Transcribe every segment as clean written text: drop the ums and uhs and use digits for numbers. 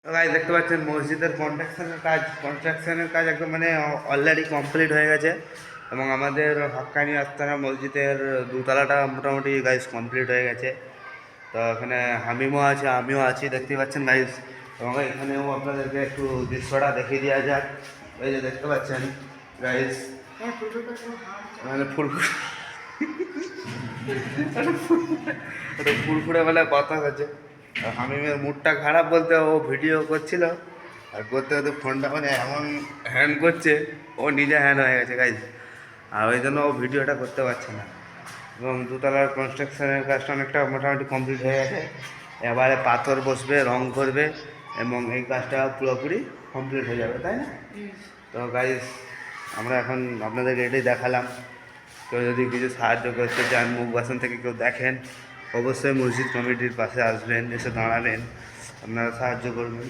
Guys দেখতে পাচ্ছেন মসজিদের কনস্ট্রাকশনের কাজ একদম মানে অলরেডি কমপ্লিট হয়ে গেছে এবং আমাদের হক্কানি আস্তানা মসজিদের দোতলাটা মোটামুটি গাইস কমপ্লিট হয়ে গেছে। তো এখানে হামিমও আছে, আমিও আছি, দেখতে পাচ্ছেন গাইস। এবং এখানেও আপনাদেরকে একটু দৃশ্যটা দেখিয়ে দেওয়া যাক। এই যে দেখতে পাচ্ছেন গাইস, মানে ফুরফুরে বলে কথা হচ্ছে। হামিমের মুডটা খারাপ বলতে ও ভিডিও করছিল আর করতে করতে ফোনটা মানে এমন হ্যান্ড করছে, ও নিজে হ্যান্ড হয়ে গেছে গাইজ, আর ওই জন্য ও ভিডিওটা করতে পারছে না। এবং দুতলার কনস্ট্রাকশনের কাজটা অনেকটা মোটামুটি কমপ্লিট হয়ে গেছে। এবারে পাথর বসবে, রং করবে এবং এই কাজটা পুরোপুরি কমপ্লিট হয়ে যাবে, তাই না? তো গাইজ আমরা এখন আপনাদেরকে এটাই দেখালাম। কেউ যদি কিছু সাহায্য করতে চান, মুখ বাসন থেকে কেউ দেখেন, অবশ্যই মসজিদ কমিটির পাশে আসবেন, এসে দাঁড়াবেন, আপনারা সাহায্য করবেন।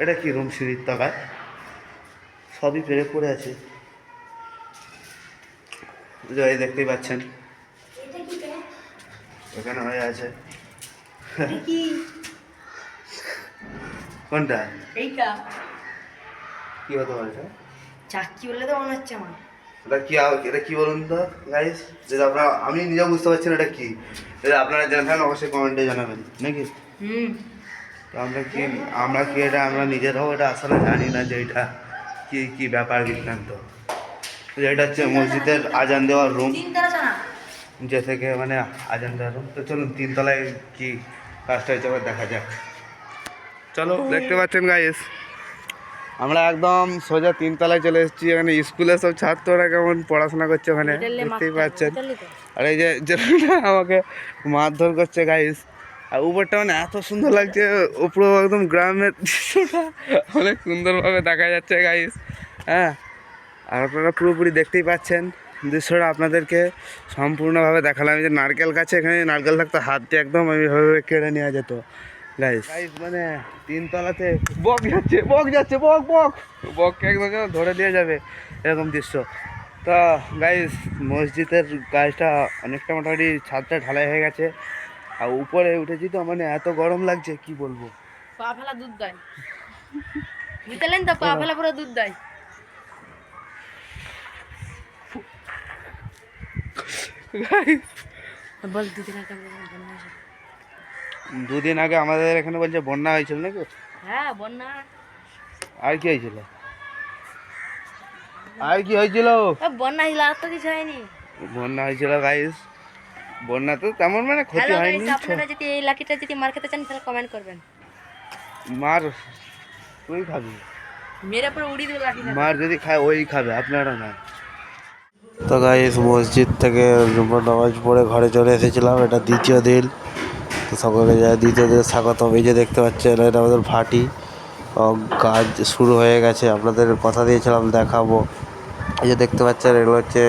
এটা কি রুম সিঁড়ির তলায় সবই পেরে পড়ে আছে, এই দেখতেই পাচ্ছেন এখানে হয়ে আছে। কোনটা? এইটা কি হতে পারে? চাকরি বললে তো মনে হচ্ছে আমার। এটা কি বলুন তো গাইস, যেটা আপনারা, আমি নিজেও বুঝতে পারছি না এটা কি। এটা আপনারা জানেন অবশ্যই কমেন্টে জানাবেন নাকি। তো আমরা কি এটা আমরা নিজেরাও এটা আসলে জানি না যে এটা কি ব্যাপার বৃত্তান্ত। এটা হচ্ছে মসজিদের আজান দেওয়ার রুম, যে থেকে মানে আজান দেওয়ার রুম। তো চলুন তিনতলায় কি কাজটা হয়েছে আবার দেখা যাক। চলো, দেখতে পাচ্ছেন গাইস আমরা একদম সোজা তিনতলায় চলে এসেছি। এখানে স্কুলের সব ছাত্ররা কেমন পড়াশোনা করছে ওখানে, দেখতেই পাচ্ছেন। আর এই যে যেটা আমাকে মারধর করছে গাইস, আর উপরটা মানে এত সুন্দর লাগছে, উপরে একদম গ্রামের দৃশ্যটা অনেক সুন্দরভাবে দেখা যাচ্ছে গাইস। হ্যাঁ, আর আপনারা পুরোপুরি দেখতেই পাচ্ছেন দৃশ্যটা। আপনাদেরকে সম্পূর্ণভাবে দেখালাম। এই যে নারকেল গাছে, এখানে নারকেল থাকতো, হাত দিয়ে একদম এইভাবে কেড়ে নেওয়া যেত গাইস। মানে তিনতলাতে বককে একদম ধরে দিয়ে যাবে এরকম দৃশ্য। তা গাইস মসজিদের কাজটা অনেকটা মোটামুটি ছাদটা ঢালাই হয়ে গেছে, আর উপরে উঠেছি তো মানে এত গরম লাগছে কি বলবো। পা ফেলা দুধ দেয়, বুঝলেন তো? পা ফেলা পুরো দুধ দেয়। বল দুদিন আগে আমাদের এখানে বলছে বন্যা হয়েছিল নাকি? হ্যাঁ, বন্যা। আর কি হয়েছিল? আর কি হয়েছিল? বন্যা হয়েছিল, আর তো কিছু হয়নি। বন্যা হয়েছিল গাইস। বন্যা তো তেমন মানে ক্ষতি হয়নি। আপনারা যদি এই লাঠিটা যদি মার খেতে চান তাহলে কমেন্ট করবেন। মার তুই খাবি? মেরে পুরো উড়িয়ে দেবো লাঠি। মার যদি খায় ওই খাবে, আপনারা না। তো গাইস মসজিদ থেকে জুম্মার নামাজ পড়ে ঘরে চলে এসেছিলাম। এটা দ্বিতীয় দিন। তো সকলে যায় দ্বিতীয় দিনের স্বাগতম। এই যে দেখতে পাচ্ছেন এটা আমাদের ভাটি, কাজ শুরু হয়ে গেছে। আপনাদের কথা দিয়েছিলাম দেখাবো। এই যে দেখতে পাচ্ছেন এগুলো হচ্ছে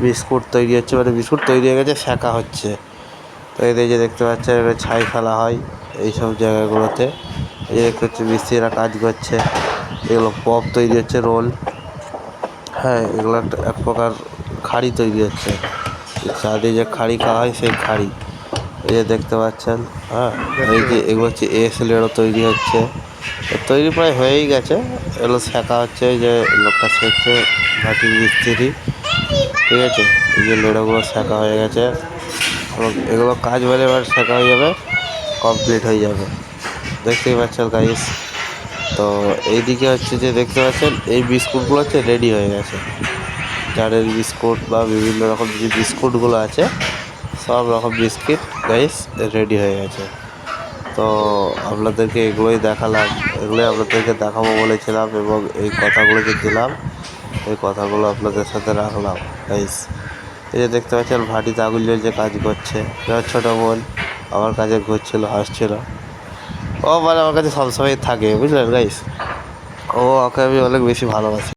বিস্কুট তৈরি হচ্ছে, মানে বিস্কুট তৈরি হয়ে গেছে, শেখা হচ্ছে। তো এই যে দেখতে পাচ্ছেন এটা ছাই ফেলা হয় এইসব জায়গাগুলোতে। এই যে দেখতে হচ্ছে মিস্ত্রিরা কাজ করছে। এগুলো পপ তৈরি হচ্ছে, রোল। হ্যাঁ, এগুলো এক প্রকার খাড়ি তৈরি হচ্ছে, চাঁদে যে খাড়ি খাওয়া হয় সেই খাড়ি। এই যে দেখতে পাচ্ছেন। হ্যাঁ, এই যে এগুলো হচ্ছে এসলেরও তৈরি হচ্ছে, তৈরি প্রায় হয়েই গেছে। এগুলো শেখা হচ্ছে, এই যে লোকটা শেখছে ভাটির মিস্ত্রি, ঠিক আছে। এই যে লেড়োগুলো শেখা হয়ে গেছে এবং এগুলো কাজ বেড়ে এবার শেখা হয়ে যাবে, কমপ্লিট হয়ে যাবে। দেখতেই পাচ্ছেন গাইস। তো এইদিকে হচ্ছে যে দেখতে পাচ্ছেন এই বিস্কুটগুলো হচ্ছে রেডি হয়ে গেছে। চারের বিস্কুট বা বিভিন্ন রকম যে বিস্কুটগুলো আছে, সব রকম বিস্কিট গাইস রেডি হয়ে গেছে। তো আপনাদেরকে এগুলোই দেখালাম, এগুলোই আপনাদেরকে দেখাবো বলেছিলাম এবং এই কথাগুলো যে দিলাম, এই কথাগুলো আপনাদের সাথে রাখলাম গাইস। এই যে দেখতে পাচ্ছেন ভাটিতে আগুন জ্বলছে, কাজ করছে। ছোটো বোন আমার কাছে ঘুরছিল, হাসছিল। ও মানে আমার কাছে সবসময় থাকে, বুঝলেন গাইস। ওকে আমি অনেক বেশি ভালোবাসি।